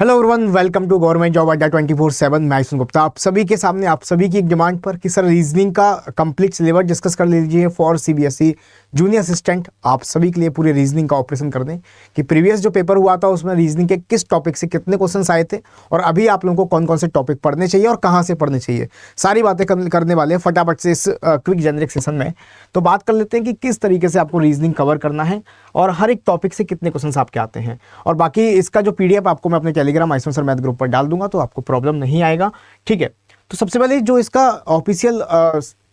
Hello everyone, welcome to government job Adda 24/7। मैं आयुष गुप्ता आप सभी के सामने, आप सभी की एक डिमांड पर कि सर रीजनिंग का कंप्लीट सिलेबस डिस्कस कर लीजिए फॉर सीबीएसई जूनियर असिस्टेंट। आप सभी के लिए पूरे रीजनिंग का ऑपरेशन कर दें कि प्रीवियस जो पेपर हुआ था उसमें रीजनिंग के किस टॉपिक से कितने क्वेश्चंस आए थे और अभी आप लोगों को कौन कौन से टॉपिक पढ़ने चाहिए और कहाँ से पढ़ने चाहिए, सारी बातें करने वाले हैं फटाफट से इस क्विक जेनरिक सेशन में। तो बात कर लेते हैं कि किस तरीके से आपको रीजनिंग कवर करना है और हर एक टॉपिक से कितने क्वेश्चंस आपके आते हैं। और बाकी इसका जो पीडीएफ आपको मैं अपने Telegram Ayushman sir math group पर डाल दूंगा, तो आपको प्रॉब्लम नहीं आएगा। ठीक है, तो सबसे पहले जो इसका ऑफिशियल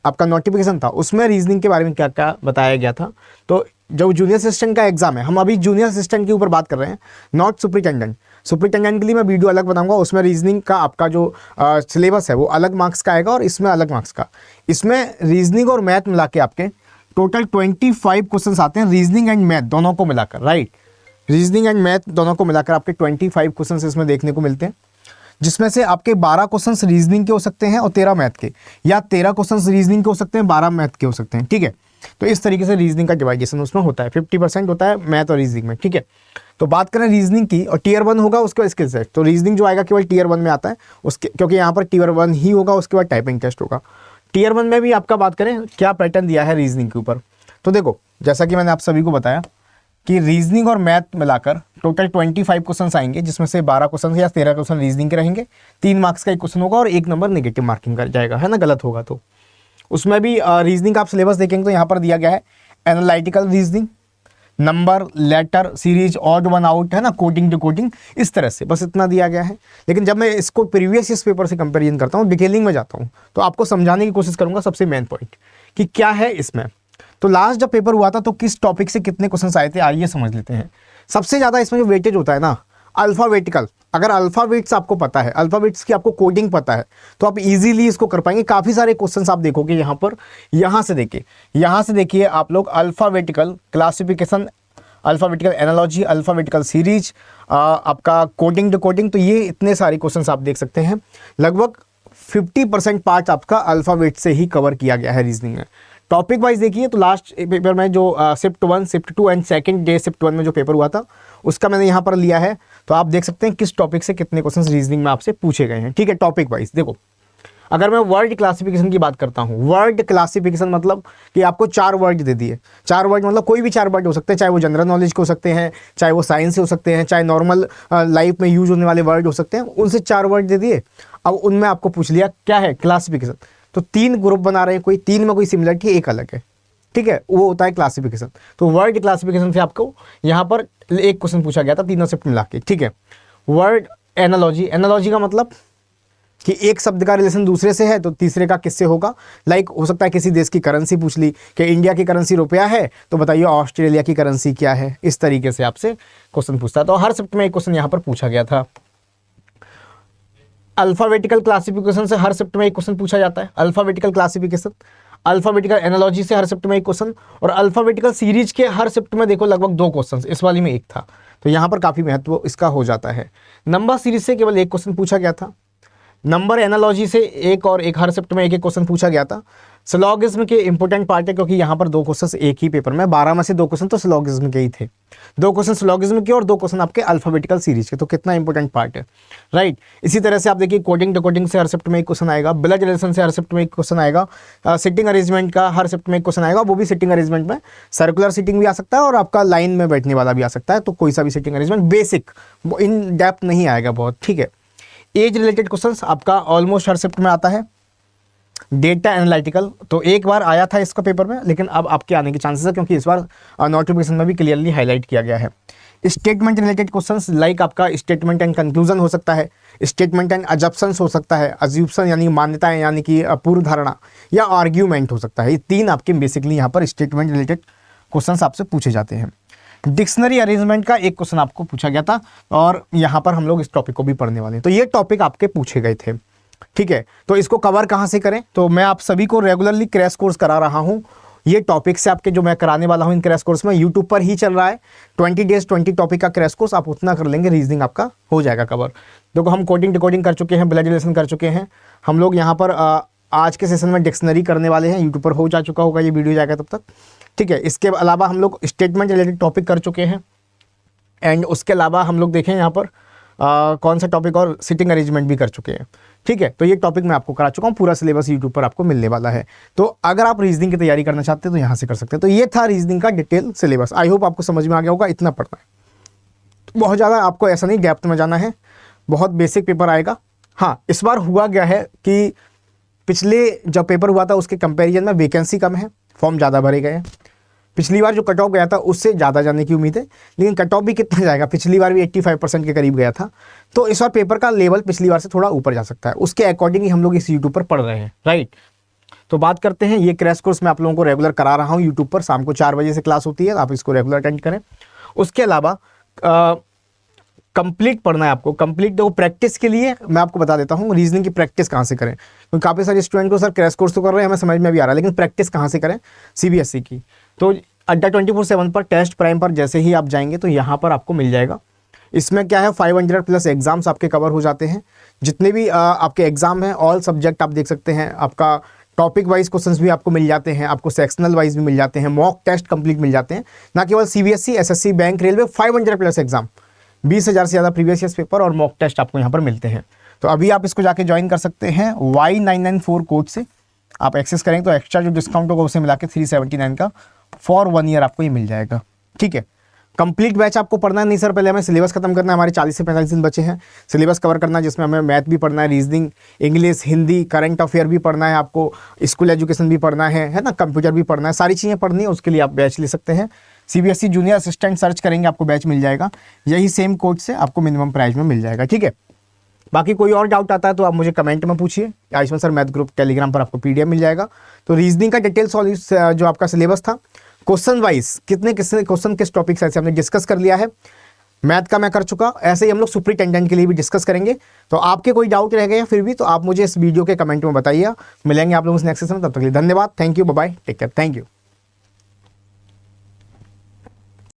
आपका नोटिफिकेशन था उसमें रीजनिंग के बारे में क्या क्या बताया गया था। तो जो जूनियर असिस्टेंट का एग्जाम है, हम अभी जूनियर असिस्टेंट के ऊपर बात कर रहे हैं, नॉट सुपरिटेंडेंट। सुपरिटेंडेंट के लिए मैं वीडियो अलग बताऊंगा, उसमें रीजनिंग का आपका जो सिलेबस है वो अलग मार्क्स का आएगा और इसमें अलग मार्क्स का। इसमें रीजनिंग और मैथ मिला के आपके टोटल 25 क्वेश्चन आते हैं, रीजनिंग एंड मैथ दोनों को मिलाकर। राइट, रीजनिंग एंड मैथ दोनों को मिलाकर आपके 25 क्वेश्चन इसमें देखने को मिलते हैं, जिसमें से आपके 12 क्वेश्चन रीजनिंग के हो सकते हैं और 13 मैथ के, या 13 क्वेश्चन रीजनिंग के हो सकते हैं, 12 मैथ के हो सकते हैं। ठीक है, तो इस तरीके से रीजनिंग का डिवाइडेशन उसमें होता है, 50% होता है मैथ और रीजनिंग में। ठीक है, तो बात करें रीजनिंग की, और टीयर 1 होगा उसके बाद स्किल सेट। तो रीजनिंग जो आएगा केवल टीयर 1 में आता है उसके, क्योंकि यहाँ पर टीयर 1 ही होगा, उसके बाद टाइपिंग टेस्ट होगा। टीयर 1 में भी आपका बात करें क्या पैटर्न दिया है रीजनिंग के ऊपर, तो देखो जैसा कि मैंने आप सभी को बताया कि रीजनिंग और मैथ मिलाकर टोटल 25 क्वेश्चन आएंगे, जिसमें से 12 क्वेश्चन या 13 क्वेश्चन रीजनिंग के रहेंगे, 3 मार्क्स का एक क्वेश्चन होगा और 1 नंबर नेगेटिव मार्किंग कर जाएगा, है ना, गलत होगा तो। उसमें भी रीजनिंग का आप सिलेबस देखेंगे तो यहाँ पर दिया गया है analytical reasoning, number, letter, series, odd one out, है ना, कोडिंग टू कोडिंग, इस तरह से बस इतना दिया गया है। लेकिन जब मैं इसको प्रीवियस इस पेपर से कंपेरिजन करता हूँ, डिटेलिंग में जाता हूँ, तो आपको समझाने की कोशिश करूँगा सबसे मेन पॉइंट कि क्या है इसमें। तो लास्ट जब पेपर हुआ था तो किस टॉपिक से कितने क्वेश्चन आए थे, आइए समझ लेते हैं। सबसे ज़्यादा इसमें जो वेटेज होता है ना, अल्फ़ाबेटिकल। अगर अल्फ़ाबेट्स आपको पता है, अल्फ़ाबेट्स की आपको कोडिंग पता है, तो आप इजीली इसको कर पाएंगे। काफ़ी सारे क्वेश्चंस आप देखोगे यहाँ पर, यहाँ से देखिए आप लोग alphabetical classification, alphabetical analogy, alphabetical series, आपका कोडिंग टू कोडिंग, तो ये इतने सारे क्वेश्चंस आप देख सकते हैं। लगभग 50% पार्ट आपका अल्फ़ाबेट से ही कवर किया गया है रीजनिंग में। टॉपिक वाइज देखिए तो लास्ट पेपर में जो shift 1, shift 2 and second day shift 1 में जो पेपर हुआ था उसका मैंने यहाँ पर लिया है, तो आप देख सकते हैं किस टॉपिक से कितने क्वेश्चंस रीजनिंग में आपसे पूछे गए हैं। ठीक है, टॉपिक वाइज देखो, अगर मैं वर्ड क्लासिफिकेशन की बात करता हूँ, वर्ड क्लासिफिकेशन मतलब कि आपको 4 वर्ड दे दिए। 4 वर्ड मतलब कोई भी 4 वर्ड हो सकते हैं, चाहे वो जनरल नॉलेज के हो सकते हैं, चाहे वो साइंस से हो सकते हैं, चाहे नॉर्मल लाइफ में यूज होने वाले वर्ड हो सकते हैं, उनसे 4 वर्ड दे दिए। अब उनमें आपको पूछ लिया क्या है क्लासिफिकेशन, तो 3 ग्रुप बना रहे हैं, कोई 3 में कोई सिमिलरिटी, एक अलग है। ठीक है, वो होता है क्लासिफिकेशन। तो वर्ड क्लासिफिकेशन से आपको यहाँ पर एक क्वेश्चन पूछा गया था, तीनों से मिला के। ठीक है, वर्ड एनालॉजी, एनालॉजी का मतलब कि एक शब्द का रिलेशन दूसरे से है तो तीसरे का किससे होगा। लाइक हो सकता है किसी देश की करेंसी पूछ ली कि इंडिया की करेंसी रुपया है, तो बताइए ऑस्ट्रेलिया की करेंसी क्या है। इस तरीके से आपसे क्वेश्चन पूछता है। तो हर शिफ्ट में एक क्वेश्चन यहाँ पर पूछा गया था। अल्फाबेटिकल क्लासिफिकेशन से हर शिफ्ट में एक क्वेश्चन पूछा जाता है, अल्फाबेटिकल क्लासिफिकेशन। अल्फाबेटिकल एनालॉजी से हर शिफ्ट में एक क्वेश्चन, और अल्फाबेटिकल सीरीज के हर शिफ्ट में देखो लगभग 2 क्वेश्चन, इस वाली में 1 था, तो यहाँ पर काफ़ी महत्व इसका हो जाता है। नंबर सीरीज से केवल 1 क्वेश्चन पूछा गया था। नंबर एनालॉजी से एक और एक, हर शिफ्ट में एक क्वेश्चन पूछा गया था। सिलोगिज्म के इंपॉर्टेंट पार्ट है, क्योंकि यहाँ पर 2 क्वेश्चन एक ही पेपर में, 12 में से 2 क्वेश्चन तो सिलोगिज्म के ही थे। 2 क्वेश्चन सिलोगिज्म के और 2 क्वेश्चन आपके अल्फाबेटिकल सीरीज के, तो कितना इंपॉर्टेंट पार्ट है। राइट, इसी तरह से आप देखिए कोडिंग टू कोडिंग से हर शिफ्ट में एक क्वेश्चन आएगा, ब्लड रिलेशन से हर शिफ्ट में एक क्वेश्चन आएगा, सिटिंग अरेंजमेंट का हर शिफ्ट में एक क्वेश्चन आएगा, वो भी सिटिंग अरेंजमेंट में सर्कुलर सिटिंग भी आ सकता है और आपका लाइन में बैठने वाला भी आ सकता है, तो कोई सा भी sitting arrangement, basic, in depth नहीं आएगा बहुत। ठीक है, एज रिलेटेड क्वेश्चंस आपका ऑलमोस्ट हर शिफ्ट में आता है। डेटा एनालिटिकल तो एक बार आया था इसका पेपर में, लेकिन अब आपके आने के चांसेस है, क्योंकि इस बार नोटिफिकेशन में भी क्लियरली हाईलाइट किया गया है। स्टेटमेंट रिलेटेड क्वेश्चंस लाइक आपका स्टेटमेंट एंड कंक्लूजन हो सकता है, स्टेटमेंट एंड अजप्शंस हो सकता है, अज्यूप्शन यानी मान्यताएं यानी कि पूर्व धारणा, या आर्ग्यूमेंट हो सकता है। ये 3 आपके बेसिकली यहाँ पर स्टेटमेंट रिलेटेड क्वेश्चंस आपसे पूछे जाते हैं। डिक्शनरी अरेंजमेंट का एक क्वेश्चन आपको पूछा गया था, और यहाँ पर हम लोग इस टॉपिक को भी पढ़ने वाले हैं। तो ये टॉपिक आपके पूछे गए थे। ठीक है, तो इसको कवर कहाँ से करें, तो मैं आप सभी को रेगुलरली क्रैश कोर्स करा रहा हूँ। ये टॉपिक से आपके जो मैं कराने वाला हूँ इन क्रैश कोर्स में, यूट्यूब पर ही चल रहा है। 20 डेज 20 टॉपिक का क्रैश कोर्स, आप उतना कर लेंगे, रीजनिंग आपका हो जाएगा कवर। देखो हम कोडिंग डिकोडिंग कर चुके हैं, ब्लड रिलेशन कर चुके हैं, हम लोग यहाँ पर आज के सेशन में डिक्शनरी करने वाले हैं। यूट्यूब पर हो जा चुका होगा, ये वीडियो जाएगा तब तक। ठीक है, इसके अलावा हम लोग स्टेटमेंट रिलेटेड टॉपिक कर चुके हैं, एंड उसके अलावा हम लोग देखें यहाँ पर कौन सा टॉपिक और सिटिंग अरेंजमेंट भी कर चुके हैं। ठीक है, तो ये टॉपिक मैं आपको करा चुका हूँ, पूरा सिलेबस यूट्यूब पर आपको मिलने वाला है। तो अगर आप रीजनिंग की तैयारी करना चाहते हैं तो यहाँ से कर सकते हैं। तो ये था रीजनिंग का डिटेल सिलेबस। आई होप आपको समझ में आ गया होगा, इतना पढ़ना है, तो बहुत ज़्यादा आपको ऐसा नहीं डेप्थ में जाना है, बहुत बेसिक पेपर आएगा। हाँ, इस बार हुआ गया है कि पिछले जब पेपर हुआ था उसके कंपैरिजन में वैकेंसी कम है, फॉर्म ज़्यादा भरे गए हैं। पिछली बार जो कट ऑफ गया था उससे ज़्यादा जाने की उम्मीद है, लेकिन कट ऑफ भी कितना जाएगा, पिछली बार भी 85% के करीब गया था। तो इस बार पेपर का लेवल पिछली बार से थोड़ा ऊपर जा सकता है, उसके अकॉर्डिंग ही हम लोग इस यूट्यूब पर पढ़ रहे हैं, राइट। तो बात करते हैं, ये क्रैश कोर्स मैं आप लोगों को रेगुलर करा रहा हूँ यूट्यूब पर, शाम को 4 बजे से क्लास होती है, आप इसको रेगुलर अटेंड करें। उसके अलावा कंप्लीट पढ़ना है आपको, कंप्लीट देखो प्रैक्टिस के लिए मैं आपको बता देता हूँ रीजनिंग की प्रैक्टिस कहाँ से करें, क्योंकि काफ़ी सारे स्टूडेंट को सर क्रैश कोर्स तो कर रहे हैं, हमें समझ में भी आ रहा है, लेकिन प्रैक्टिस कहाँ से करें सीबीएसई की। तो अड्डा 24/7 पर टेस्ट प्राइम पर जैसे ही आप जाएंगे तो यहाँ पर आपको मिल जाएगा। इसमें क्या है, 500+ एग्जाम्स आपके कवर हो जाते हैं, जितने भी आपके एग्जाम हैं ऑल सब्जेक्ट आप देख सकते हैं। आपका टॉपिक वाइज क्वेश्चंस भी आपको मिल जाते हैं, आपको सेक्शनल वाइज भी मिल जाते हैं, मॉक टेस्ट कंप्लीट मिल जाते हैं। ना केवल CBSE, SSC, bank, railway, 500+ exam, 20,000 से ज़्यादा प्रीवियस ईयर पेपर और मॉक टेस्ट आपको यहाँ पर मिलते हैं। तो अभी आप इसको जाके ज्वाइन कर सकते हैं Y994 कोड से आप एक्सेस करेंगे तो एक्स्ट्रा जो डिस्काउंट होगा उसे मिला के 379 का फॉर 1 ईयर आपको ये मिल जाएगा। ठीक है, कंप्लीट बैच आपको पढ़ना है नहीं सर, पहले हमें सिलेबस खत्म करना है, हमारे 40 से 45 दिन बचे हैं सिलेबस कवर करना है, जिसमें हमें मैथ भी पढ़ना है, reasoning, English, Hindi, current affair भी पढ़ना है, आपको स्कूल एजुकेशन भी पढ़ना है ना, कंप्यूटर भी पढ़ना है, सारी चीज़ें पढ़नी है। उसके लिए आप बैच ले सकते हैं, सीबीएसई जूनियर असिस्टेंट सर्च करेंगे आपको बैच मिल जाएगा, यही सेम कोड से आपको मिनिमम प्राइस में मिल जाएगा। ठीक है, बाकी कोई और डाउट आता है तो आप मुझे कमेंट में पूछिए, Ayushman sir math group Telegram पर आपको पीडीएफ मिल जाएगा। तो रीजनिंग का डिटेल जो आपका सिलेबस था, क्वेश्चन वाइज कितने क्वेश्चन किस टॉपिक से हमने डिस्कस कर लिया है, मैथ का मैं कर चुका, ऐसे ही हम लोग सुपरिटेंडेंट के लिए भी डिस्कस करेंगे। तो आपके कोई डाउट रह गए फिर भी तो आप मुझे इस वीडियो के कमेंट में बताइए। मिलेंगे आप लोगों से नेक्स्ट सेशन में, तब तक के लिए धन्यवाद, thank you, bye bye, take care, thank you.